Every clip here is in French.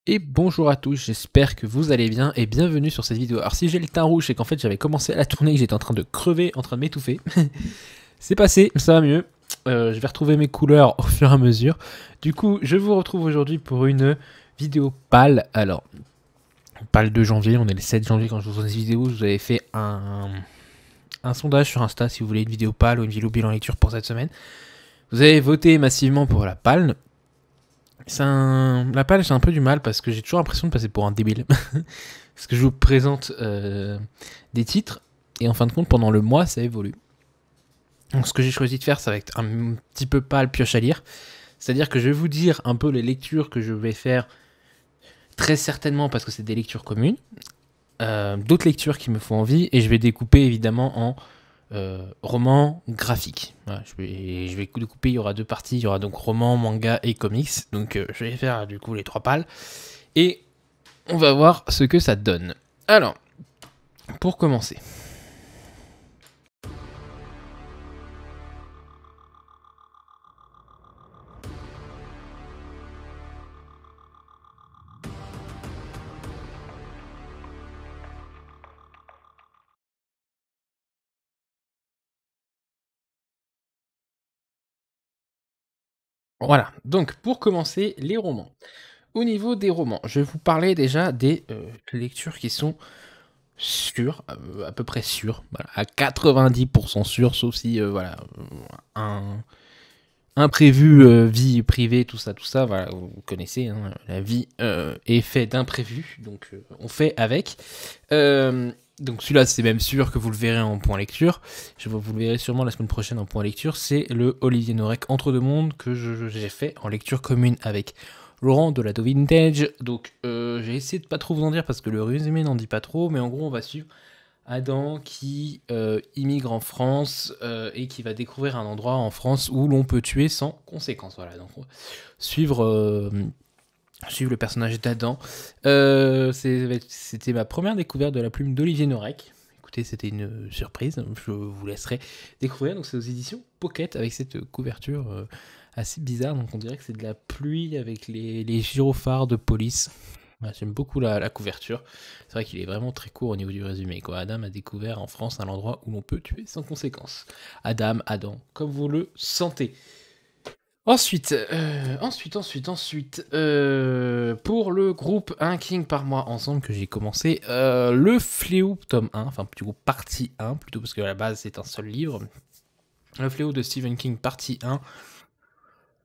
Et bonjour à tous, j'espère que vous allez bien et bienvenue sur cette vidéo. Alors si j'ai le teint rouge, c'est qu'en fait j'avais commencé à la tournée et que j'étais en train de crever, en train de m'étouffer. C'est passé, ça va mieux. Je vais retrouver mes couleurs au fur et à mesure. Du coup, je vous retrouve aujourd'hui pour une vidéo pâle. Alors, pâle de janvier, on est le 7 janvier quand je vous fais cette vidéo. Je vous avais fait un sondage sur Insta si vous voulez une vidéo pâle ou une vidéo bilan lecture pour cette semaine. Vous avez voté massivement pour la pâle. La pâle, j'ai un peu du mal parce que j'ai toujours l'impression de passer pour un débile. Parce que je vous présente des titres et en fin de compte, pendant le mois, ça évolue. Donc, ce que j'ai choisi de faire, ça va être un petit peu pâle pioche à lire. C'est-à-dire que je vais vous dire un peu les lectures que je vais faire très certainement parce que c'est des lectures communes. D'autres lectures qui me font envie et je vais découper évidemment en roman graphique. Voilà, je vais découper, il y aura deux parties, il y aura donc roman, manga et comics. Donc je vais faire du coup les trois pales. Et on va voir ce que ça donne. Alors, pour commencer. Voilà, donc pour commencer, les romans. Au niveau des romans, je vais vous parler déjà des lectures qui sont sûres, à peu près sûres, voilà, à 90% sûres, sauf si, voilà, un imprévu, vie privée, tout ça, voilà, vous connaissez, hein, la vie est faite d'imprévus, donc on fait avec. Donc celui-là, c'est même sûr que vous le verrez en point lecture. Vous le verrez sûrement la semaine prochaine en point lecture. C'est le Olivier Norek Entre deux mondes que j'ai fait en lecture commune avec Laurent de la Do Vintage. Donc j'ai essayé de pas trop vous en dire parce que le résumé n'en dit pas trop, mais en gros on va suivre Adam qui immigre en France et qui va découvrir un endroit en France où l'on peut tuer sans conséquence. Voilà, donc suivre, suivre le personnage d'Adam. C'était ma première découverte de la plume d'Olivier Norek. Écoutez, c'était une surprise, je vous laisserai découvrir. Donc c'est aux éditions Pocket avec cette couverture assez bizarre. Donc on dirait que c'est de la pluie avec les gyrophares de police. Ouais, j'aime beaucoup la couverture. C'est vrai qu'il est vraiment très court au niveau du résumé, quoi. Adam a découvert en France un endroit où l'on peut tuer sans conséquence. Adam, comme vous le sentez. Ensuite, pour le groupe Un King par mois ensemble que j'ai commencé, le Fléau tome 1, enfin du coup partie 1 plutôt parce qu'à la base c'est un seul livre. Le Fléau de Stephen King partie 1.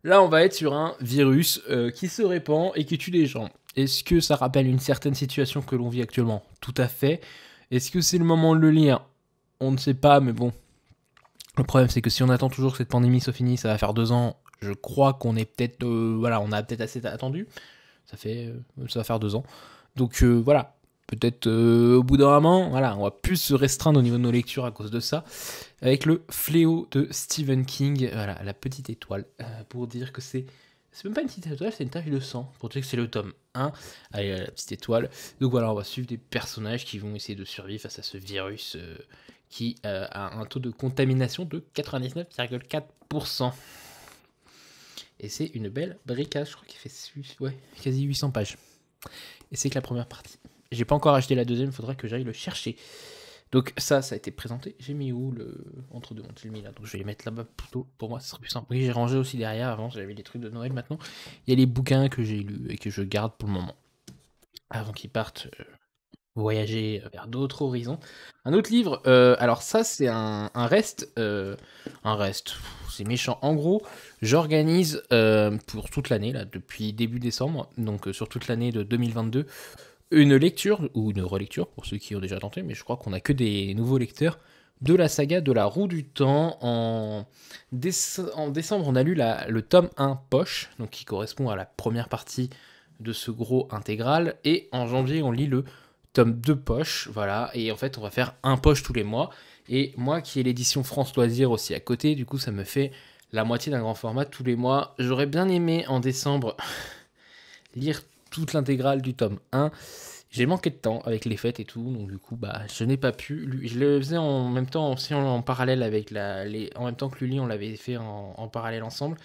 Là on va être sur un virus qui se répand et qui tue des gens. Est-ce que ça rappelle une certaine situation que l'on vit actuellement? Tout à fait. Est-ce que c'est le moment de le lire? On ne sait pas, mais bon. Le problème, c'est que si on attend toujours que cette pandémie soit finie, ça va faire 2 ans. Je crois qu'on est peut-être, voilà, on a peut-être assez attendu. Ça va faire 2 ans. Donc voilà, peut-être au bout d'un moment, voilà, on va plus se restreindre au niveau de nos lectures à cause de ça. Avec le Fléau de Stephen King, voilà, la petite étoile, pour dire que c'est même pas une petite étoile, c'est une tache de sang, pour dire que c'est le tome 1. Allez, la petite étoile. Donc voilà, on va suivre des personnages qui vont essayer de survivre face à ce virus qui a un taux de contamination de 99,4%. Et c'est une belle briquage, je crois qu'il fait quasi 800 pages. Et c'est que la première partie. J'ai pas encore acheté la deuxième, il faudra que j'aille le chercher. Donc ça a été présenté. J'ai mis où le entre deux mondes? J'ai mis là, donc je vais les mettre là-bas plutôt. Pour moi, ce serait plus simple. Oui, j'ai rangé aussi derrière. Avant, j'avais les trucs de Noël. Maintenant, il y a les bouquins que j'ai lus et que je garde pour le moment, avant qu'ils partent voyager vers d'autres horizons. Un autre livre. Alors ça, c'est un reste. Un reste. C'est méchant. En gros, j'organise pour toute l'année là, depuis début décembre, donc sur toute l'année de 2022. Une lecture, ou une relecture, pour ceux qui ont déjà tenté, mais je crois qu'on a que des nouveaux lecteurs, de la saga de la Roue du Temps. En décembre, on a lu le tome 1 Poche, donc qui correspond à la première partie de ce gros intégral, et en janvier, on lit le tome 2 Poche, voilà, et en fait, on va faire un Poche tous les mois, et moi qui ai l'édition France Loisirs aussi à côté, du coup, ça me fait la moitié d'un grand format tous les mois. J'aurais bien aimé en décembre lire toute l'intégrale du tome 1. J'ai manqué de temps avec les fêtes et tout, donc du coup, bah, je n'ai pas pu. Je le faisais en même temps, aussi en parallèle avec en même temps que Lully, on l'avait fait en parallèle ensemble.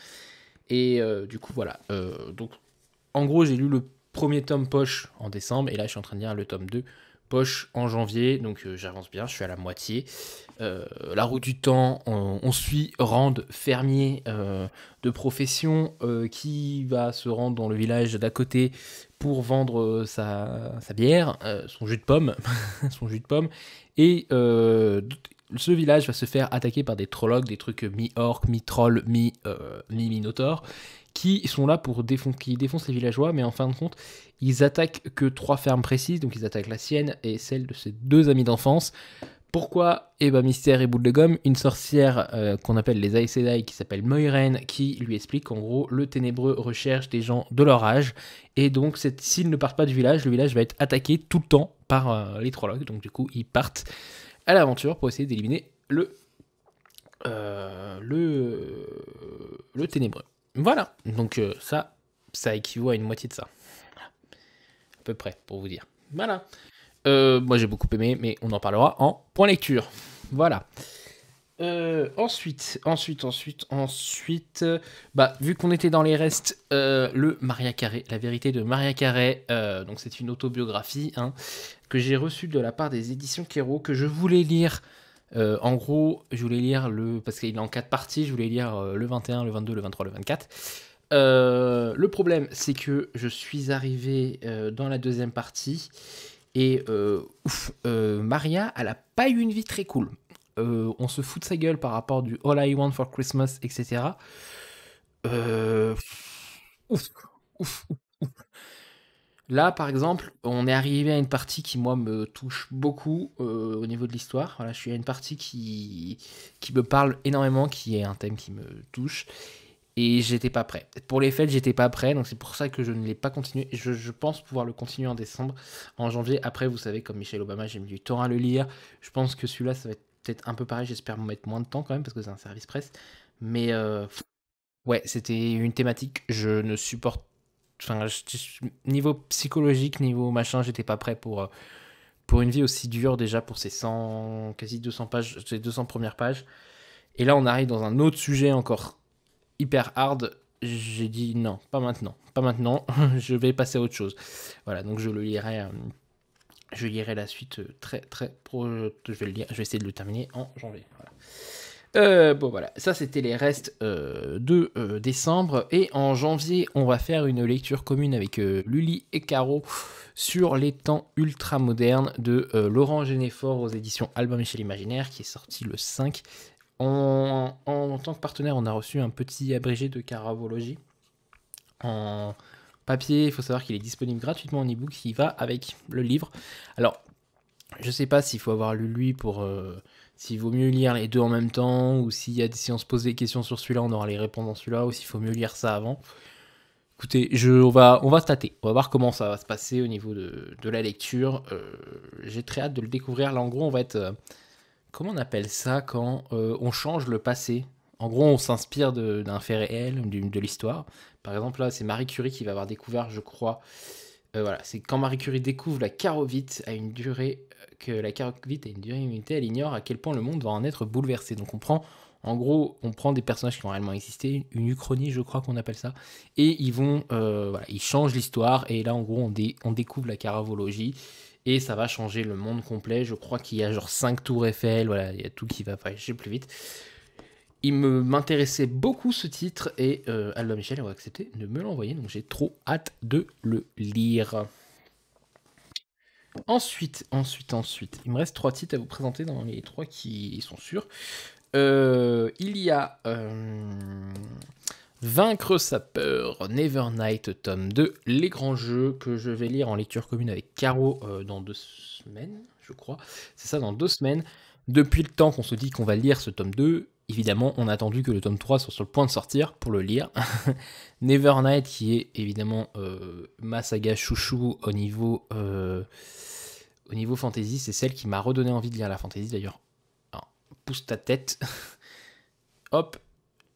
Et du coup, voilà. Donc, en gros, j'ai lu premier tome poche en décembre, et là je suis en train de lire le tome 2 poche en janvier, donc j'avance bien, je suis à la moitié. La roue du temps, on suit Rand, fermier de profession, qui va se rendre dans le village d'à côté pour vendre sa bière, son jus de pomme, son jus de pomme, et ce village va se faire attaquer par des trollocs, des trucs mi-orc, mi-troll, mi-minotaure, qui sont là pour qui défoncent les villageois, mais en fin de compte, ils attaquent que 3 fermes précises, donc ils attaquent la sienne et celle de ses 2 amis d'enfance. Pourquoi? Eh ben, mystère et boule de gomme, une sorcière qu'on appelle les Aes Sedai, qui s'appelle Moiraine, qui lui explique qu'en gros, le ténébreux recherche des gens de leur âge, et donc s'ils ne partent pas du village, le village va être attaqué tout le temps par les Trollocs, donc du coup, ils partent à l'aventure pour essayer d'éliminer le ténébreux. Voilà, donc ça équivaut à une moitié de ça. À peu près, pour vous dire. Voilà. Moi j'ai beaucoup aimé, mais on en parlera en point lecture. Voilà. Ensuite, bah, vu qu'on était dans les restes, le Maria Carré, la vérité de Maria Carré, donc c'est une autobiographie hein, que j'ai reçue de la part des éditions Kero, que je voulais lire. En gros, je voulais lire parce qu'il est en 4 parties, je voulais lire le 21, le 22, le 23, le 24. Le problème, c'est que je suis arrivé dans la deuxième partie et Maria, elle a pas eu une vie très cool. On se fout de sa gueule par rapport du All I Want for Christmas, etc. Ouf, ouf, ouf. Là, par exemple, on est arrivé à une partie qui, moi, me touche beaucoup au niveau de l'histoire. Voilà, je suis à une partie qui me parle énormément, qui est un thème qui me touche. Et j'étais pas prêt. Pour les fêtes, j'étais pas prêt, donc c'est pour ça que je ne l'ai pas continué. Je pense pouvoir le continuer en décembre. En janvier, après, vous savez, comme Michelle Obama, j'ai mis du temps à le lire. Je pense que celui-là, ça va être peut-être un peu pareil. J'espère me mettre moins de temps quand même, parce que c'est un service presse. Mais ouais, c'était une thématique. Je ne supporte. Enfin, niveau psychologique, niveau machin, j'étais pas prêt pour une vie aussi dure déjà pour ces 100, quasi 200 pages, ces 200 premières pages. Et là, on arrive dans un autre sujet encore hyper hard, j'ai dit non, pas maintenant, pas maintenant, je vais passer à autre chose. Voilà, donc je lirai la suite très très pro, je vais le lire, je vais essayer de le terminer en janvier. Voilà. Bon voilà, ça c'était les restes de décembre, et en janvier on va faire une lecture commune avec Lully et Caro sur les temps ultra modernes de Laurent Genéfort aux éditions Albin Michel Imaginaire, qui est sorti le 5. En tant que partenaire, on a reçu un petit abrégé de Caravologie en papier. Il faut savoir qu'il est disponible gratuitement en e-book, qui va avec le livre. Alors, je sais pas s'il faut avoir lu lui pour... s'il vaut mieux lire les deux en même temps, ou si on se pose des questions sur celui-là, on aura les réponses dans celui-là, ou s'il faut mieux lire ça avant. Écoutez, on va se tâter. On va voir comment ça va se passer au niveau de la lecture. J'ai très hâte de le découvrir. Là, en gros, on va être... comment on appelle ça quand on change le passé? En gros, on s'inspire d'un fait réel, de l'histoire. Par exemple, là, c'est Marie Curie qui va avoir découvert, je crois. Voilà, c'est quand Marie Curie découvre la carovite à une durée, que la carovite a une durée limitée, elle ignore à quel point le monde va en être bouleversé. Donc en gros, on prend des personnages qui ont réellement existé, une uchronie, je crois qu'on appelle ça, et voilà, ils changent l'histoire. Et là, en gros, on découvre la caravologie. Et ça va changer le monde complet. Je crois qu'il y a genre 5 tours Eiffel. Voilà, il y a tout qui va passer plus vite. M'intéressait beaucoup ce titre. Et Albin Michel a accepté de me l'envoyer. Donc j'ai trop hâte de le lire. Ensuite. Il me reste 3 titres à vous présenter dans les 3 qui sont sûrs. Il y a... Vaincre sa peur, Nevernight, tome 2, les grands jeux, que je vais lire en lecture commune avec Caro dans 2 semaines, je crois. C'est ça, dans 2 semaines. Depuis le temps qu'on se dit qu'on va lire ce tome 2, évidemment, on a attendu que le tome 3 soit sur le point de sortir pour le lire. Nevernight, qui est évidemment ma saga chouchou au niveau fantasy, c'est celle qui m'a redonné envie de lire la fantasy d'ailleurs. Alors, pousse ta tête. Hop.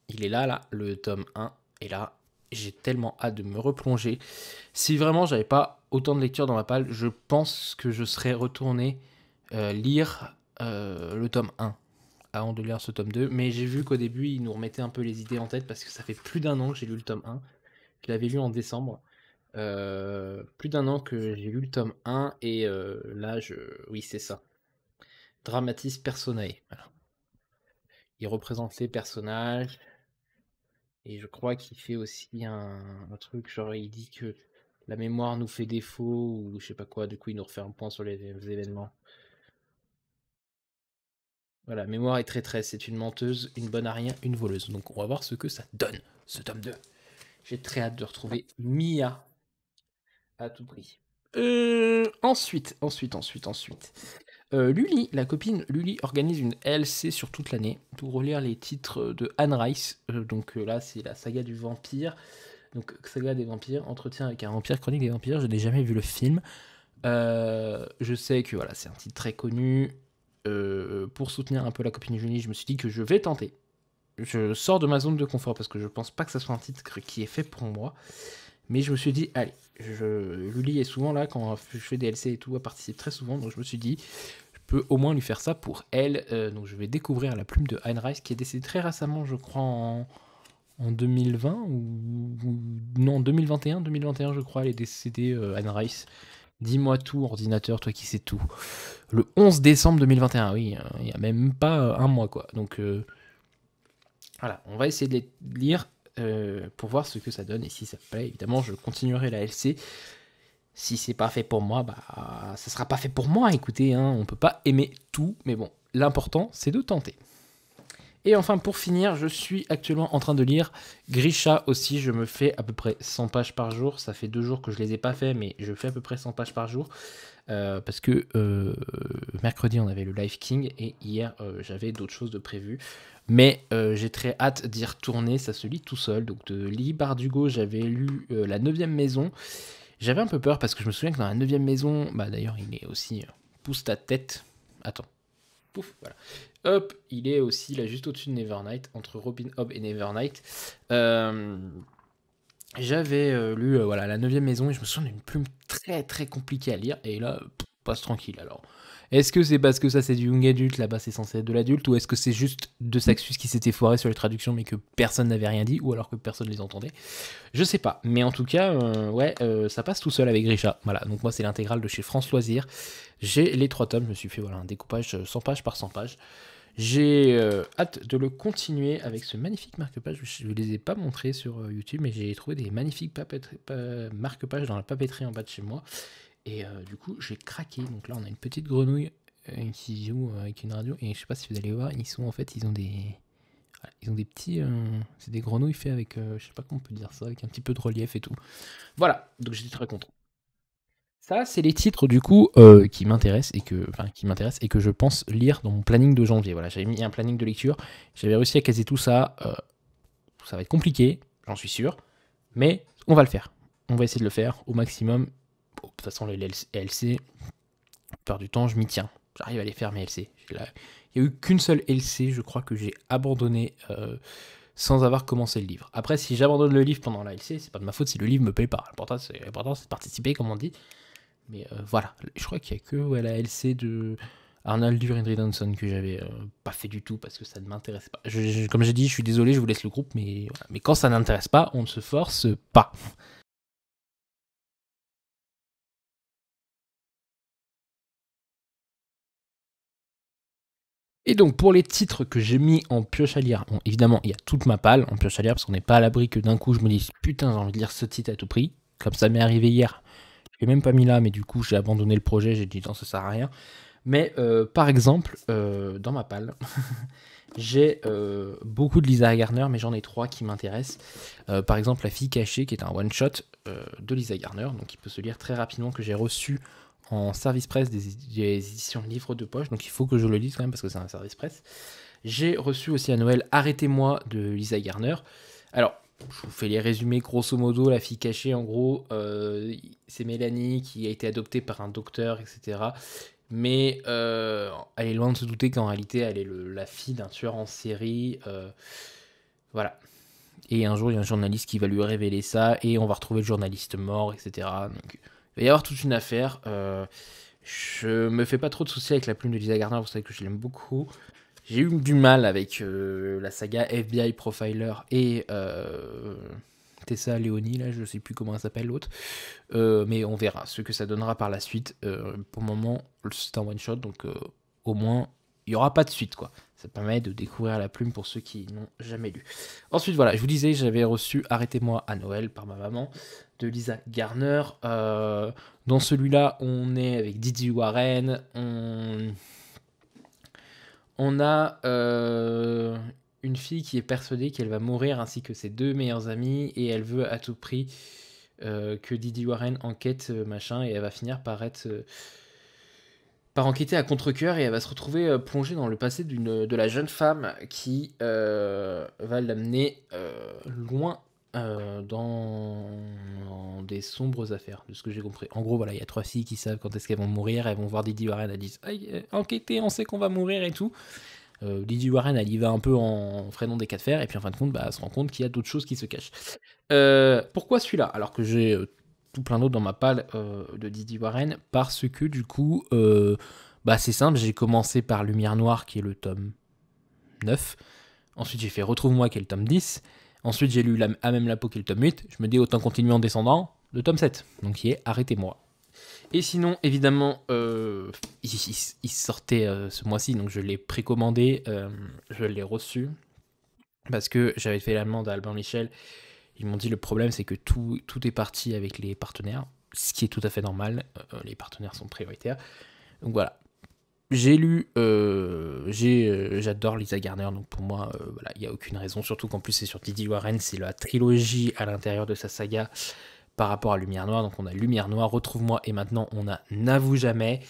Il est là, le tome 1. Et là, j'ai tellement hâte de me replonger. Si vraiment j'avais pas autant de lecture dans ma palle, je pense que je serais retourné lire le tome 1 avant de lire ce tome 2. Mais j'ai vu qu'au début, il nous remettait un peu les idées en tête, parce que ça fait plus d'1 an que j'ai lu le tome 1. Je l'avais lu en décembre. plus d'1 an que j'ai lu le tome 1 et là, oui, c'est ça. Dramatis Personae. Voilà. Il représente les personnages. Et je crois qu'il fait aussi un truc, genre il dit que la mémoire nous fait défaut, ou je sais pas quoi, du coup il nous refait un point sur les événements. Voilà, mémoire est traîtresse, c'est une menteuse, une bonne à rien, une voleuse. Donc on va voir ce que ça donne, ce tome 2. J'ai très hâte de retrouver Mia à tout prix. Ensuite. Lully, la copine Lully, organise une LC sur toute l'année pour relire les titres de Anne Rice. Donc là, c'est la saga du vampire. Donc saga des vampires, entretien avec un vampire, chronique des vampires. Je n'ai jamais vu le film. Je sais que voilà, c'est un titre très connu. Pour soutenir un peu la copine Lully, je me suis dit que je vais tenter. Je sors de ma zone de confort parce que je pense pas que ça soit un titre qui est fait pour moi. Mais je me suis dit, allez, Lully est souvent là quand je fais des LC et tout, elle participe très souvent, donc je me suis dit, je peux au moins lui faire ça pour elle. Donc je vais découvrir la plume de Anne Rice qui est décédée très récemment, je crois en 2020 ou non, 2021 je crois, elle est décédée, Anne Rice. Dis-moi tout, ordinateur, toi qui sais tout. Le 11 décembre 2021, oui, il n'y a même pas un mois quoi. Donc voilà, on va essayer de les lire pour voir ce que ça donne et si ça me plaît. Évidemment, je continuerai la LC. Si c'est pas fait pour moi, bah ça sera pas fait pour moi. Écoutez, hein, on peut pas aimer tout, mais bon, l'important c'est de tenter. Et enfin, pour finir, je suis actuellement en train de lire Grisha aussi. Je me fais à peu près 100 pages par jour. Ça fait 2 jours que je les ai pas fait, mais je fais à peu près 100 pages par jour. Parce que mercredi, on avait le Live King et hier, j'avais d'autres choses de prévues. Mais j'ai très hâte d'y retourner. Ça se lit tout seul. Donc, de Lee Bardugo, j'avais lu La 9e maison. J'avais un peu peur parce que je me souviens que dans La 9e maison, bah d'ailleurs, il est aussi Pousse ta tête. Attends. Pouf, voilà. Hop, il est aussi là juste au-dessus de Nevernight, entre Robin Hobb et Nevernight. J'avais lu voilà, La 9e maison et je me souviens d'une plume très très compliquée à lire. Et là, passe tranquille alors. Est-ce que c'est parce que ça c'est du young adulte, là-bas c'est censé être de l'adulte, ou est-ce que c'est juste de Saxus qui s'était foiré sur les traductions mais que personne n'avait rien dit, ou alors que personne les entendait? Je sais pas, mais en tout cas, ouais, ça passe tout seul avec Grisha. Voilà, donc moi c'est l'intégrale de chez France Loisirs. J'ai les 3 tomes, je me suis fait voilà, un découpage 100 pages par 100 pages. J'ai hâte de le continuer avec ce magnifique marque-page. Je ne les ai pas montrés sur YouTube, mais j'ai trouvé des magnifiques marque-pages dans la papeterie en bas de chez moi. Et du coup, j'ai craqué. Donc là, on a une petite grenouille qui joue avec une radio. Et je sais pas si vous allez voir, ils ont des petits... c'est des grenouilles faits avec, je sais pas comment on peut dire ça, avec un petit peu de relief et tout. Voilà, donc j'étais très content. Ça, c'est les titres du coup qui m'intéressent et que je pense lire dans mon planning de janvier. Voilà, j'avais mis un planning de lecture, j'avais réussi à caser tout ça. Ça va être compliqué, j'en suis sûr, mais on va le faire. On va essayer de le faire au maximum. Bon, de toute façon, les LC, la plupart du temps, je m'y tiens. J'arrive à les faire mes LC. Il n'y a eu qu'une seule LC, je crois, que j'ai abandonné sans avoir commencé le livre. Après, si j'abandonne le livre pendant la LC, c'est pas de ma faute si le livre me plaît pas. L'important, c'est de participer, comme on dit. Mais voilà, je crois qu'il n'y a que la LC de Arnold Dur et Danson que j'avais pas fait du tout parce que ça ne m'intéressait pas. Comme j'ai dit, je suis désolé, je vous laisse le groupe, mais, voilà. Mais quand ça n'intéresse pas, on ne se force pas. Et donc pour les titres que j'ai mis en pioche à lire, bon, évidemment il y a toute ma palle en pioche à lire parce qu'on n'est pas à l'abri que d'un coup je me dise putain j'ai envie de lire ce titre à tout prix, comme ça m'est arrivé hier. Je l'ai même pas mis là, mais du coup j'ai abandonné le projet, j'ai dit non ça sert à rien. Mais par exemple, dans ma palle, j'ai beaucoup de Lisa Garner, mais j'en ai 3 qui m'intéressent. Par exemple, La fille cachée, qui est un one-shot de Lisa Garner, donc il peut se lire très rapidement, que j'ai reçu en service presse des éditions Livres de Poche, donc il faut que je le lise quand même parce que c'est un service presse. J'ai reçu aussi à Noël Arrêtez-moi de Lisa Garner. Alors, je vous fais les résumés grosso modo. La fille cachée, en gros, c'est Mélanie qui a été adoptée par un docteur, etc. Mais elle est loin de se douter qu'en réalité, elle est la fille d'un tueur en série. Voilà. Et un jour, il y a un journaliste qui va lui révéler ça, et on va retrouver le journaliste mort, etc. Donc, il va y avoir toute une affaire. Je me fais pas trop de soucis avec la plume de Lisa Gardner, vous savez que je l'aime beaucoup. J'ai eu du mal avec la saga FBI Profiler et Tessa Leoni, là, je sais plus comment elle s'appelle l'autre. Mais on verra ce que ça donnera par la suite. Pour le moment, c'est un one-shot, donc au moins, il n'y aura pas de suite, quoi. Ça permet de découvrir la plume pour ceux qui n'ont jamais lu. Ensuite, voilà, je vous disais, j'avais reçu Arrêtez-moi à Noël par ma maman, de Lisa Garner. Dans celui-là, on est avec Didi Warren. On a une fille qui est persuadée qu'elle va mourir, ainsi que ses 2 meilleures amies, et elle veut à tout prix que Didi Warren enquête, machin, et elle va finir par enquêter à contre-cœur, et elle va se retrouver plongée dans le passé de la jeune femme qui va l'amener loin dans des sombres affaires, de ce que j'ai compris. En gros, voilà, il y a 3 filles qui savent quand est-ce qu'elles vont mourir, elles vont voir Didi Warren, elles disent « enquêtez, on sait qu'on va mourir et tout ». Didi Warren, elle y va un peu en freinant des cas de fer, et puis en fin de compte, elle se rend compte qu'il y a d'autres choses qui se cachent. Pourquoi celui-là? Alors que j'ai tout plein d'autres dans ma palle de Didi Warren, parce que du coup, c'est simple, j'ai commencé par Lumière Noire, qui est le tome 9. Ensuite, j'ai fait Retrouve-moi, qui est le tome 10. Ensuite, j'ai lu À même la peau, qui est le tome 8. Je me dis, autant continuer en descendant, le tome 7, donc qui est Arrêtez-moi. Et sinon, évidemment, il sortait ce mois-ci, donc je l'ai précommandé, je l'ai reçu, parce que j'avais fait la demande à Albin Michel. Ils m'ont dit le problème, c'est que tout est parti avec les partenaires, ce qui est tout à fait normal, les partenaires sont prioritaires. Donc voilà. J'ai lu, j'adore Lisa Garner, donc pour moi, voilà, il n'y a aucune raison, surtout qu'en plus c'est sur Didi Warren, c'est la trilogie à l'intérieur de sa saga par rapport à Lumière Noire. Donc on a Lumière Noire, Retrouve-moi, et maintenant on a N'avoue jamais.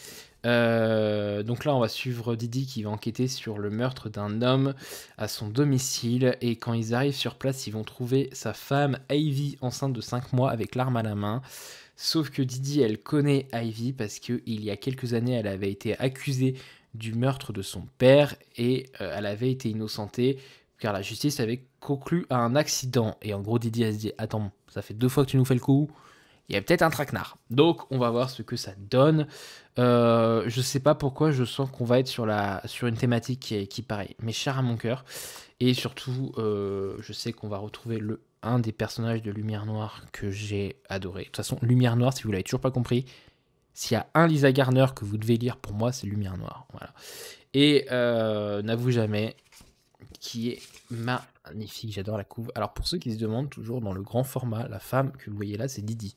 Donc là on va suivre Didi qui va enquêter sur le meurtre d'un homme à son domicile, et quand ils arrivent sur place, ils vont trouver sa femme Ivy enceinte de 5 mois avec l'arme à la main. Sauf que Didi, elle connaît Ivy parce qu'il y a quelques années, elle avait été accusée du meurtre de son père, et elle avait été innocentée car la justice avait conclu à un accident. Et en gros, Didi, elle se dit « Attends, ça fait 2 fois que tu nous fais le coup, il y a peut-être un traquenard. » Donc, on va voir ce que ça donne. Je sais pas pourquoi je sens qu'on va être sur une thématique qui pareil, m'est chère à mon cœur. Et surtout, je sais qu'on va retrouver un des personnages de Lumière Noire que j'ai adoré. De toute façon, Lumière Noire, si vous l'avez toujours pas compris, s'il y a un Lisa Garner que vous devez lire, pour moi, c'est Lumière Noire. Voilà. Et N'avoue jamais, qui est magnifique. J'adore la couve. Alors, pour ceux qui se demandent, toujours dans le grand format, la femme que vous voyez là, c'est Didi.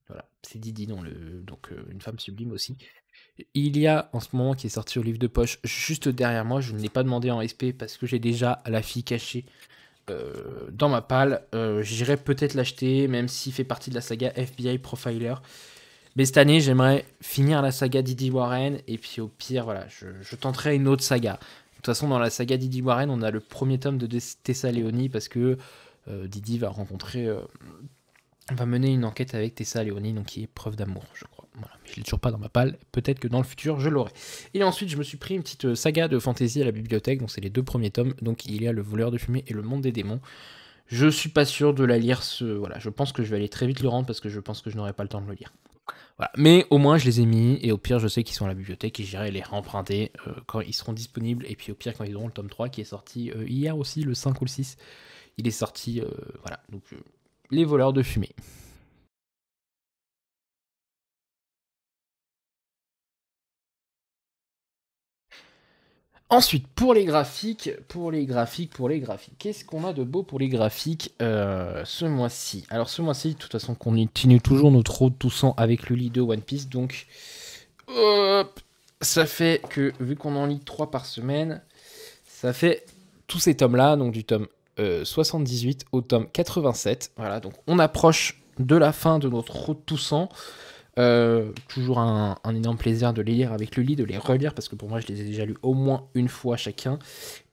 Voilà, c'est Didi, donc une femme sublime aussi. Il y a en ce moment qui est sorti au livre de poche juste derrière moi. Je ne l'ai pas demandé en SP parce que j'ai déjà la fille cachée dans ma palle. J'irai peut-être l'acheter, même s'il fait partie de la saga FBI Profiler. Mais cette année, j'aimerais finir la saga Didi Warren, et puis au pire, voilà, je tenterai une autre saga. De toute façon, dans la saga Didi Warren, on a le premier tome de Tessa Leoni, parce que Didi va mener une enquête avec Tessa Leoni, donc qui est preuve d'amour, je crois. Voilà, mais je l'ai toujours pas dans ma palle. Peut-être que dans le futur, je l'aurai. Et ensuite, je me suis pris une petite saga de fantasy à la bibliothèque. Donc, c'est les 2 premiers tomes. Donc, il y a Le Voleur de fumée et Le Monde des démons. Je suis pas sûr de la lire. Voilà, je pense que je vais aller très vite le rendre parce que je pense que je n'aurai pas le temps de le lire. Voilà. Mais au moins, je les ai mis. Et au pire, je sais qu'ils sont à la bibliothèque et j'irai les réemprunter quand ils seront disponibles. Et puis, au pire, quand ils auront le tome 3 qui est sorti hier aussi, le 5 ou le 6. Il est sorti. Voilà. Donc, Les Voleurs de fumée. Ensuite, pour les graphiques, qu'est-ce qu'on a de beau pour les graphiques ce mois-ci? Alors ce mois-ci, de toute façon, qu'on continue toujours notre road tout sang avec le lit de One Piece, donc ça fait que, vu qu'on en lit 3 par semaine, ça fait tous ces tomes-là, donc du tome 78 au tome 87, voilà, donc on approche de la fin de notre road tout sang. Toujours un énorme plaisir de les lire avec le lit, de les relire, parce que pour moi je les ai déjà lus au moins une fois chacun,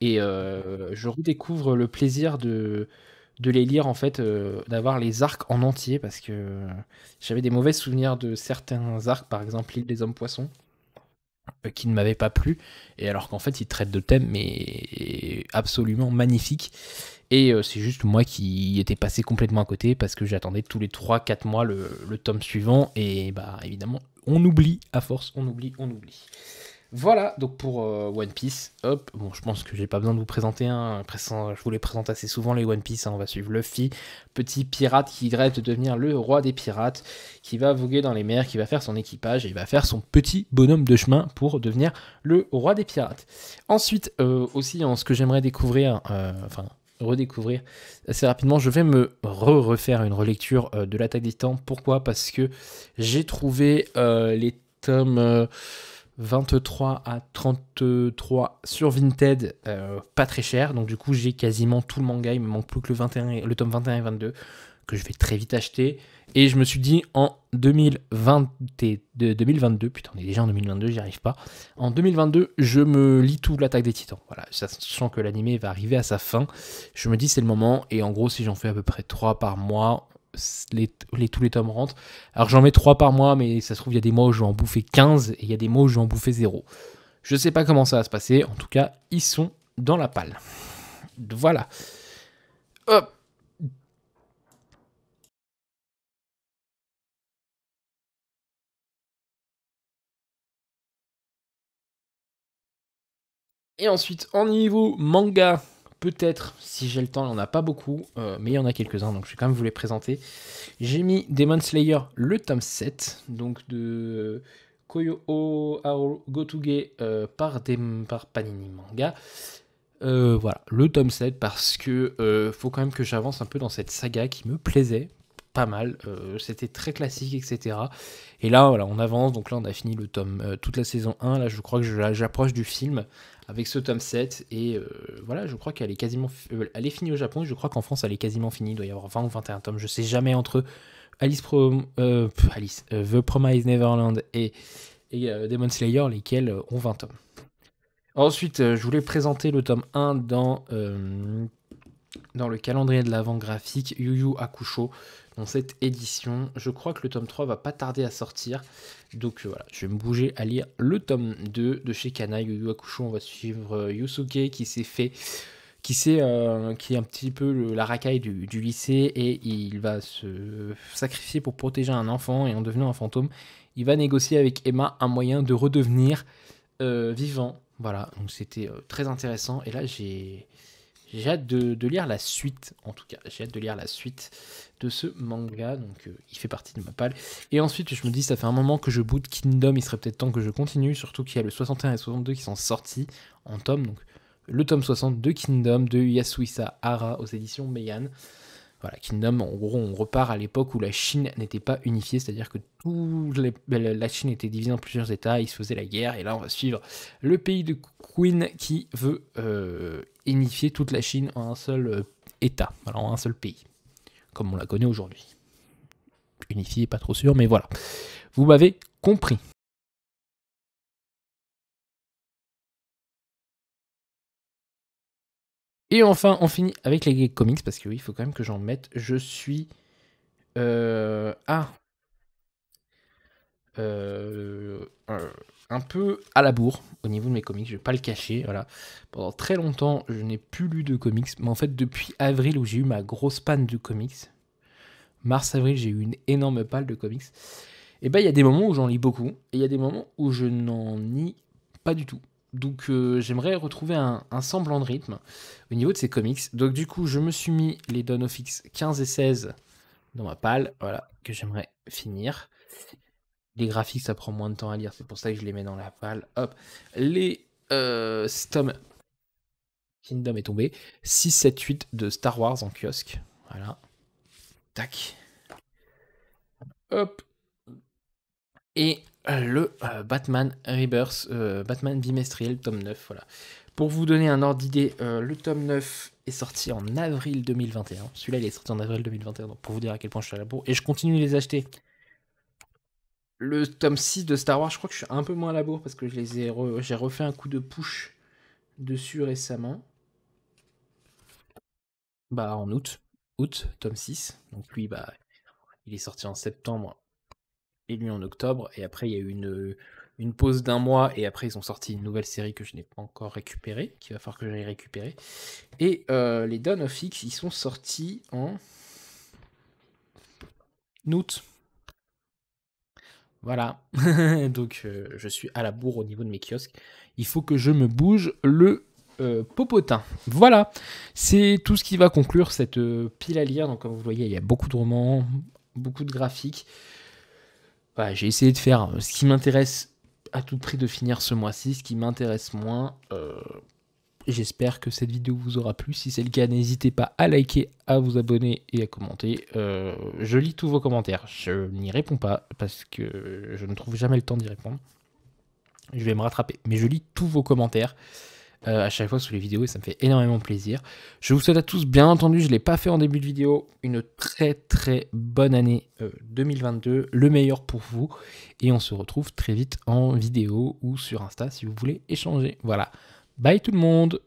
et je redécouvre le plaisir de les lire, en fait, d'avoir les arcs en entier, parce que j'avais des mauvais souvenirs de certains arcs, par exemple l'île des hommes poissons, qui ne m'avaient pas plu, et alors qu'en fait ils traitent de thèmes mais absolument magnifiques. Et c'est juste moi qui étais passé complètement à côté parce que j'attendais tous les 3-4 mois le tome suivant. Et bah évidemment, on oublie à force, on oublie. Voilà, donc pour One Piece, hop, bon, je pense que j'ai pas besoin de vous présenter un. Je vous les présente assez souvent les One Piece, hein. On va suivre Luffy, petit pirate qui rêve de devenir le roi des pirates, qui va voguer dans les mers, qui va faire son équipage et il va faire son petit bonhomme de chemin pour devenir le roi des pirates. Ensuite, aussi, ce que j'aimerais découvrir, enfin redécouvrir assez rapidement, je vais me refaire une relecture de l'Attaque des Titans. Pourquoi? Parce que j'ai trouvé les tomes 23 à 33 sur Vinted, pas très cher. Donc du coup, j'ai quasiment tout le manga. Il me manque plus que le tome 21 et 22 que je vais très vite acheter. Et je me suis dit en 2022, putain, on est déjà en 2022, j'y arrive pas. En 2022, je me lis tout l'Attaque des Titans. Voilà, sachant que l'anime va arriver à sa fin. Je me dis c'est le moment. Et en gros, si j'en fais à peu près 3 par mois, tous les tomes rentrent. Alors j'en mets 3 par mois, mais ça se trouve, il y a des mois où je vais en bouffer 15 et il y a des mois où je vais en bouffer 0. Je sais pas comment ça va se passer. En tout cas, ils sont dans la palle. Voilà. Hop. Et ensuite, en niveau manga, peut-être, si j'ai le temps, il n'y en a pas beaucoup, mais il y en a quelques-uns, donc je vais quand même vous les présenter. J'ai mis Demon Slayer, le tome 7, donc de Koyo Haru Gotuge par Panini Manga. Voilà, le tome 7, parce que faut quand même que j'avance un peu dans cette saga qui me plaisait pas mal. C'était très classique, etc. Et là, voilà, on avance. Donc là, on a fini le tome, toute la saison 1. Là, je crois que j'approche du film avec ce tome 7. Et voilà, je crois qu'elle est quasiment. Elle est finie au Japon. Et je crois qu'en France, elle est quasiment finie. Il doit y avoir 20 ou 21 tomes. Je sais jamais entre The Promised Neverland et Demon Slayer, lesquels ont 20 tomes. Ensuite, je voulais présenter le tome 1 dans le calendrier de l'avant graphique Yu Yu Hakusho. Dans cette édition, je crois que le tome 3 va pas tarder à sortir. Donc voilà, je vais me bouger à lire le tome 2 de chez Kana, Yu Yu Hakusho. On va suivre Yusuke qui est un petit peu la racaille du lycée et il va se sacrifier pour protéger un enfant et en devenant un fantôme, il va négocier avec Emma un moyen de redevenir vivant. Voilà, donc c'était très intéressant et là j'ai hâte de lire la suite, en tout cas. J'ai hâte de lire la suite de ce manga, donc il fait partie de ma palle. Et ensuite, je me dis, ça fait un moment que je boot Kingdom, il serait peut-être temps que je continue, surtout qu'il y a le 61 et 62 qui sont sortis en tome. Donc le tome 60 de Kingdom, de Yasuhisa Hara aux éditions Meian. Voilà, Kingdom, en gros, on repart à l'époque où la Chine n'était pas unifiée, c'est-à-dire que la Chine était divisée en plusieurs États, ils se faisaient la guerre, et là, on va suivre le pays de Queen qui veut unifier toute la Chine en un seul État, voilà, en un seul pays, comme on la connaît aujourd'hui. Unifié, pas trop sûr, mais voilà. Vous m'avez compris. Et enfin, on finit avec les comics, parce que oui, il faut quand même que j'en mette. Je suis... euh, un peu à la bourre au niveau de mes comics, je vais pas le cacher. Voilà. Pendant très longtemps, je n'ai plus lu de comics, mais en fait, depuis avril où j'ai eu ma grosse panne de comics, mars-avril, j'ai eu une énorme panne de comics, et ben il y a des moments où j'en lis beaucoup, et il y a des moments où je n'en lis pas du tout. Donc j'aimerais retrouver un semblant de rythme au niveau de ces comics. Donc du coup, je me suis mis les Dawn of X 15 et 16 dans ma palle, voilà, que j'aimerais finir. Les graphiques, ça prend moins de temps à lire, c'est pour ça que je les mets dans la palle. Hop. Les Stom Kingdom est tombé. 6, 7, 8 de Star Wars en kiosque. Voilà. Tac. Hop. Et le Batman Rebirth, Batman bimestriel, tome 9. Voilà. Pour vous donner un ordre d'idée, le tome 9 est sorti en avril 2021. Celui-là, il est sorti en avril 2021. Donc pour vous dire à quel point je suis à la bourre. Et je continue de les acheter. Le tome 6 de Star Wars, je crois que je suis un peu moins à la bourre parce que j'ai refait un coup de push dessus récemment. Bah en août. Août, tome 6. Donc lui, bah, il est sorti en septembre et lui en octobre. Et après, il y a eu une pause d'un mois et après, ils ont sorti une nouvelle série que je n'ai pas encore récupérée, qu'il va falloir que j'aille récupérer. Et les Dawn of X, ils sont sortis en août. Voilà. Donc je suis à la bourre au niveau de mes kiosques. Il faut que je me bouge le popotin. Voilà. C'est tout ce qui va conclure cette pile à lire. Donc comme vous voyez, il y a beaucoup de romans, beaucoup de graphiques. Voilà, j'ai essayé de faire ce qui m'intéresse à tout prix de finir ce mois-ci, ce qui m'intéresse moins. J'espère que cette vidéo vous aura plu. Si c'est le cas, n'hésitez pas à liker, à vous abonner et à commenter. Je lis tous vos commentaires. Je n'y réponds pas parce que je ne trouve jamais le temps d'y répondre. Je vais me rattraper. Mais je lis tous vos commentaires à chaque fois sous les vidéos et ça me fait énormément plaisir. Je vous souhaite à tous, bien entendu, je ne l'ai pas fait en début de vidéo, une très très bonne année 2022, le meilleur pour vous. Et on se retrouve très vite en vidéo ou sur Insta si vous voulez échanger. Voilà. Bye tout le monde!